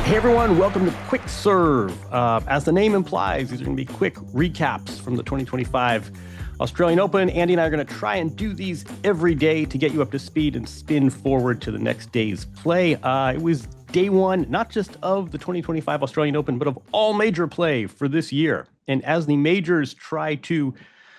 Hey everyone, welcome to Quick Serve. As the name implies, these are going to be quick recaps from the 2025 Australian Open. Andy and I are going to try and do these every day to get you up to speed and spin forward to the next day's play. It was day one, not just of the 2025 Australian Open, but of all major play for this year. And as the majors try to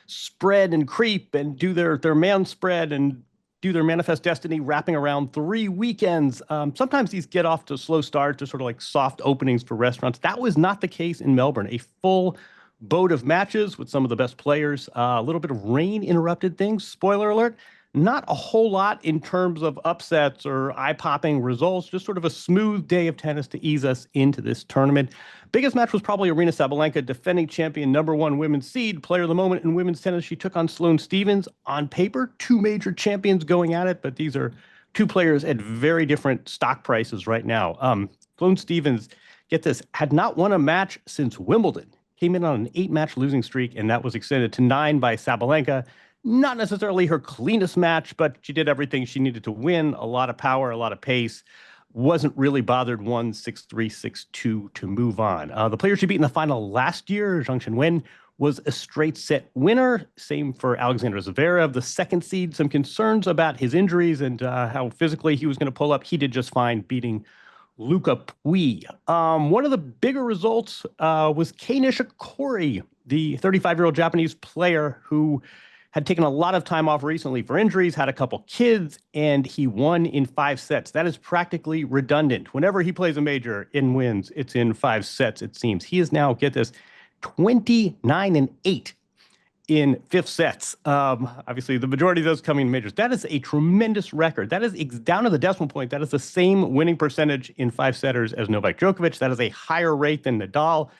spread and creep and do their man spread and do their manifest destiny, wrapping around 3 weekends. Sometimes these get off to slow starts, to sort of like soft openings for restaurants. That was not the case in Melbourne. A full boat of matches with some of the best players. A little bit of rain interrupted things. Spoiler alert. Not a whole lot in terms of upsets or eye-popping results, just sort of a smooth day of tennis to ease us into this tournament. Biggest match was probably Aryna Sabalenka, defending champion, #1 women's seed, player of the moment in women's tennis. She took on Sloane Stephens. On paper, two major champions going at it, but these are two players at very different stock prices right now. Sloane Stephens, get this, had not won a match since Wimbledon. Came in on an 8-match losing streak, and that was extended to 9 by Sabalenka. Not necessarily her cleanest match, but she did everything she needed to win. A lot of power, a lot of pace. Wasn't really bothered. Won 6-3, 6-2 to move on. The player she beat in the final last year, Zhang Wen, was a straight set winner. Same for Alexander Zverev, the second seed. Some concerns about his injuries and how physically he was going to pull up. He did just fine, beating Luca Pouille. One of the bigger results was Kei Nishikori, the 35-year-old Japanese player who had taken a lot of time off recently for injuries, had a couple kids, and he won in 5 sets. That is practically redundant. Whenever he plays a major and wins, it's in 5 sets, it seems. He is now, get this, 29-8 in 5th sets. Obviously, the majority of those coming in majors. That is a tremendous record. That is, down to the decimal point, that is the same winning percentage in 5-setters as Novak Djokovic. That is a higher rate than Nadal.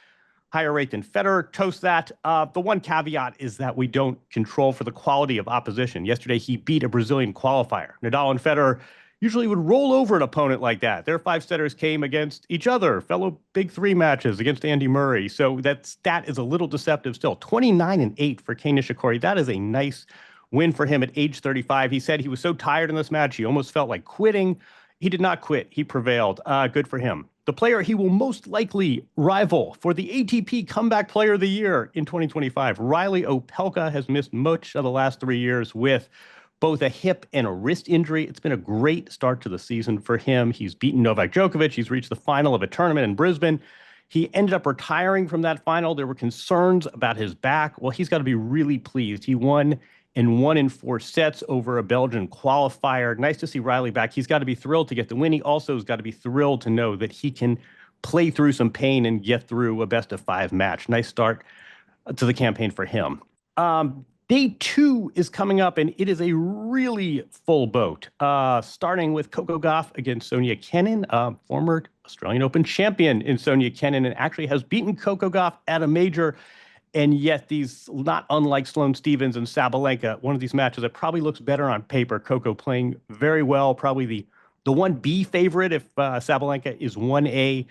Higher rate than Federer. Toast that. The one caveat is that we don't control for the quality of opposition. Yesterday, he beat a Brazilian qualifier. Nadal and Federer usually would roll over an opponent like that. Their 5-setters came against each other, fellow Big Three matches against Andy Murray. So that stat is a little deceptive still. 29-8 for Kei Nishikori. That is a nice win for him at age 35. He said he was so tired in this match, he almost felt like quitting. He did not quit. He prevailed. Good for him. The player he will most likely rival for the ATP Comeback Player of the Year in 2025, Reilly Opelka, has missed much of the last 3 years with both a hip and a wrist injury. It's been a great start to the season for him. He's beaten Novak Djokovic. He's reached the final of a tournament in Brisbane. He ended up retiring from that final. There were concerns about his back. Well, he's got to be really pleased. He won in 4 sets over a Belgian qualifier. Nice to see Reilly back. He's got to be thrilled to get the win. He also has got to be thrilled to know that he can play through some pain and get through a best-of-5 match. Nice start to the campaign for him. Day 2 is coming up, and it is a really full boat, starting with Coco Gauff against Sonia Kenin, former Australian Open champion in Sonia Kenin, and actually has beaten Coco Gauff at a major. And yet these, not unlike Sloane Stephens and Sabalenka, one of these matches that probably looks better on paper. Coco playing very well, probably the 1B favorite if Sabalenka is 1A.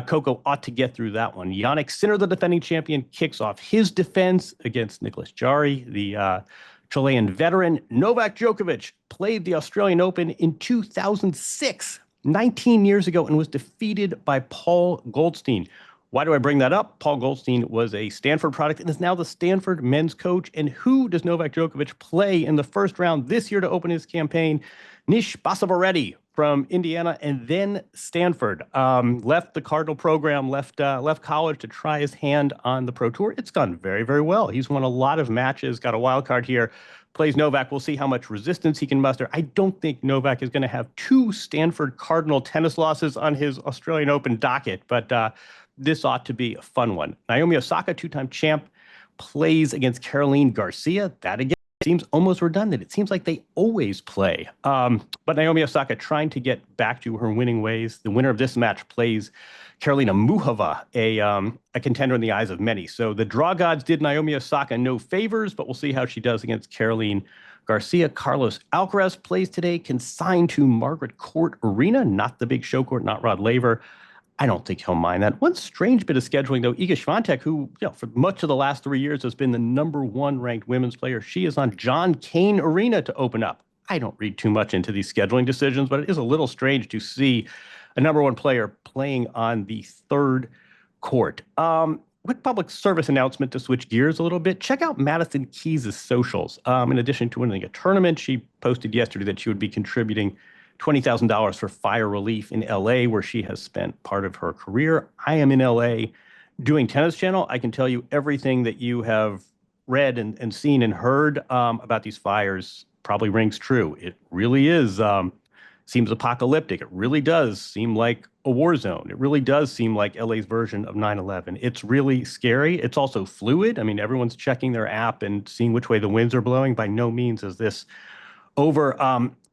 Coco ought to get through that one. Jannik Sinner, the defending champion, kicks off his defense against Nicolas Jarry, the Chilean veteran. Novak Djokovic played the Australian Open in 2006, 19 years ago, and was defeated by Paul Goldstein. Why do I bring that up? Paul Goldstein was a Stanford product and is now the Stanford men's coach. And who does Novak Djokovic play in the first round this year to open his campaign? Nish Basavareddy from Indiana and then Stanford. Left the Cardinal program, left college to try his hand on the Pro Tour. It's gone very, very well. He's won a lot of matches, got a wild card here. Plays Novak. We'll see how much resistance he can muster. I don't think Novak is going to have 2 Stanford Cardinal tennis losses on his Australian Open docket, but this ought to be a fun one. Naomi Osaka, 2-time champ, plays against Caroline Garcia. That, again, seems almost redundant. It seems like they always play. But Naomi Osaka trying to get back to her winning ways. The winner of this match plays Karolina Muchova, a contender in the eyes of many. So the draw gods did Naomi Osaka no favors, but we'll see how she does against Caroline Garcia. Carlos Alcaraz plays today, consigned to Margaret Court Arena, not the big show court, not Rod Laver. I don't think he'll mind that. One strange bit of scheduling, though, Iga Swiatek, who for much of the last 3 years has been the #1 ranked women's player, she is on John Cain Arena to open up. I don't read too much into these scheduling decisions, but it is a little strange to see a number one player playing on the third court. Quick public service announcement to switch gears a little bit. Check out Madison Keys' socials. In addition to winning a tournament, she posted yesterday that she would be contributing $20,000 for fire relief in LA, where she has spent part of her career. I am in LA doing Tennis Channel. I can tell you everything that you have read and seen and heard about these fires probably rings true. It really is seems apocalyptic. It really does seem like a war zone. It really does seem like LA's version of 9/11. It's really scary. It's also fluid. I mean, everyone's checking their app and seeing which way the winds are blowing. By no means is this over.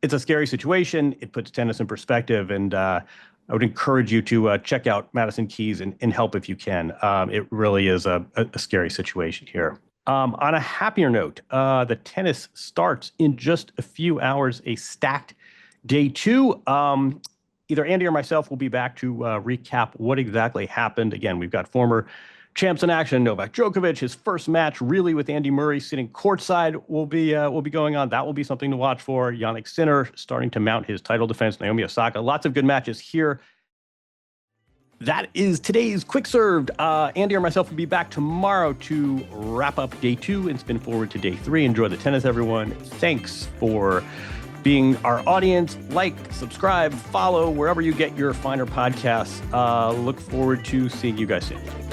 It's a scary situation. It puts tennis in perspective, and I would encourage you to check out Madison Keys and help if you can. It really is a scary situation here. On a happier note, the tennis starts in just a few hours, a stacked day two. Either Andy or myself will be back to recap what exactly happened. Again, we've got former champs in action. Novak Djokovic, his first match really with Andy Murray sitting courtside will be going on. That will be something to watch for. Jannik Sinner starting to mount his title defense. Naomi Osaka. Lots of good matches here. That is today's Quick Served. Andy or myself will be back tomorrow to wrap up day two and spin forward to day three. Enjoy the tennis, everyone. Thanks for being our audience. Like, subscribe, follow wherever you get your finer podcasts. Look forward to seeing you guys soon.